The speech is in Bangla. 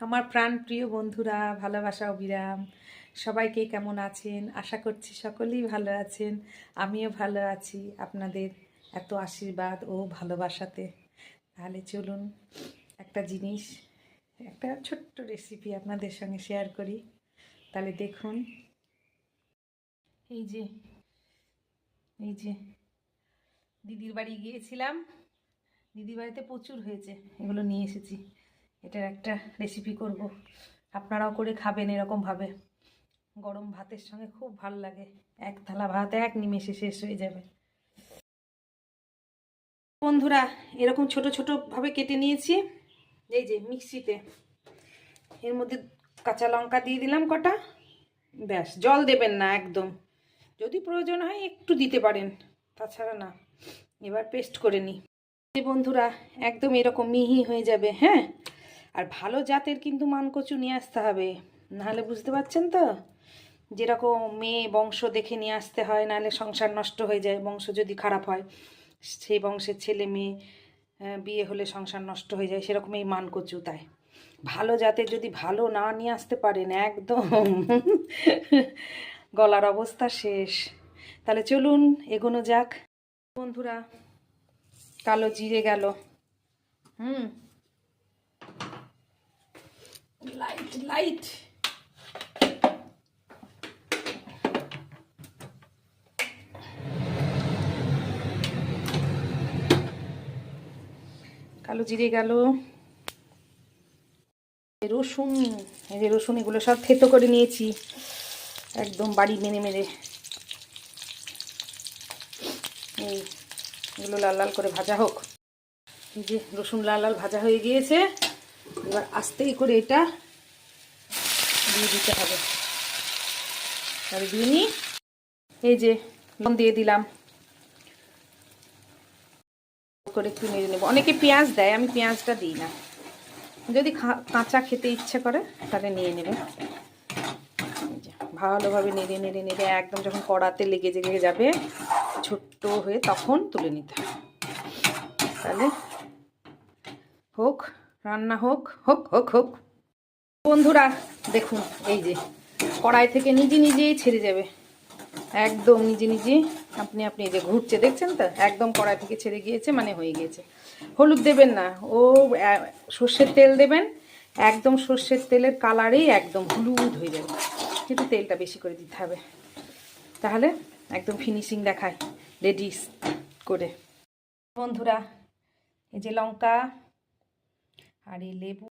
আমার প্রাণপ্রিয় বন্ধুরা, ভালোবাসা অবিরাম সবাইকে কেমন আছেন? আশা করছি সকলেই ভালো আছেন। আমিও ভালো আছি আপনাদের এত আশীর্বাদ ও ভালোবাসাতে। তাহলে চলুন একটা জিনিস, একটা ছোট্ট রেসিপি আপনাদের সঙ্গে শেয়ার করি। তাহলে দেখুন, এই যে এই যে দিদির বাড়ি গিয়েছিলাম, দিদির বাড়িতে প্রচুর হয়েছে, এগুলো নিয়ে এসেছি। এটার একটা রেসিপি করব, আপনারাও করে খাবেন এরকমভাবে। গরম ভাতের সঙ্গে খুব ভালো লাগে, এক থালা ভাত এক নিমেষে শেষ হয়ে যাবে। বন্ধুরা, এরকম ছোট ছোট ভাবে কেটে নিয়েছি। এই যে মিক্সিতে, এর মধ্যে কাঁচা লঙ্কা দিয়ে দিলাম কটা, ব্যাস। জল দেবেন না একদম, যদি প্রয়োজন হয় একটু দিতে পারেন, তাছাড়া না। এবার পেস্ট করে নিই বন্ধুরা, একদম এরকম মিহি হয়ে যাবে। হ্যাঁ, আর ভালো জাতের কিন্তু মানকচু নিয়ে আসতে হবে, নাহলে বুঝতে পারছেন তো, যেরকম মেয়ে বংশ দেখে নিয়ে আসতে হয়, নাহলে সংসার নষ্ট হয়ে যায়। বংশ যদি খারাপ হয়, সেই বংশের ছেলে মেয়ে বিয়ে হলে সংসার নষ্ট হয়ে যায়, সেরকম এই মানকচু। তাই ভালো জাতের যদি ভালো না নিয়ে আসতে পারেন, একদম গলার অবস্থা শেষ। তাহলে চলুন এগোনো যাক বন্ধুরা। কালো জিরে গেল, লাইট লাইট, কালো জিরে গেল, রসুন, এই যে রসুন, এগুলো সব থেতো করে নিয়েছি একদম বাড়ি মেরে মেরে। এই এগুলো লাল লাল করে ভাজা হোক। এই যে রসুন লাল লাল ভাজা হয়ে গিয়েছে, এবার আস্তেই করে এটা দিয়ে দিতে হবে। তাহলে দিয়ে নিই, এই যে লবণ দিয়ে দিলাম, করে একটু নেড়ে নেবো। অনেকে পেঁয়াজ দেয়, আমি পেঁয়াজটা দিই না। যদি কাঁচা খেতে ইচ্ছে করে তাহলে নিয়ে নেবে। ভালোভাবে নেড়ে নেড়ে নেড়ে একদম যখন কড়াতে লেগে জেগে যাবে, ছোট্ট হয়ে, তখন তুলে নিতে হবে। তাহলে হোক, রান্না হোক হোক হোক হোক বন্ধুরা। দেখুন, এই যে কড়াই থেকে নিজে নিজেই ছেড়ে যাবে, একদম নিজে নিজে আপনি আপনি এই যে ঘুরছে, দেখছেন তো, একদম কড়াই থেকে ছেড়ে গিয়েছে, মানে হয়ে গিয়েছে। হলুদ দেবেন না, ও সর্ষের তেল দেবেন, একদম সর্ষের তেলের কালারেই একদম হলুদ হয়ে যাবে, কিন্তু তেলটা বেশি করে দিতে হবে, তাহলে একদম ফিনিশিং দেখায় রেডি করে। বন্ধুরা, এই যে লঙ্কা আর এই লেবু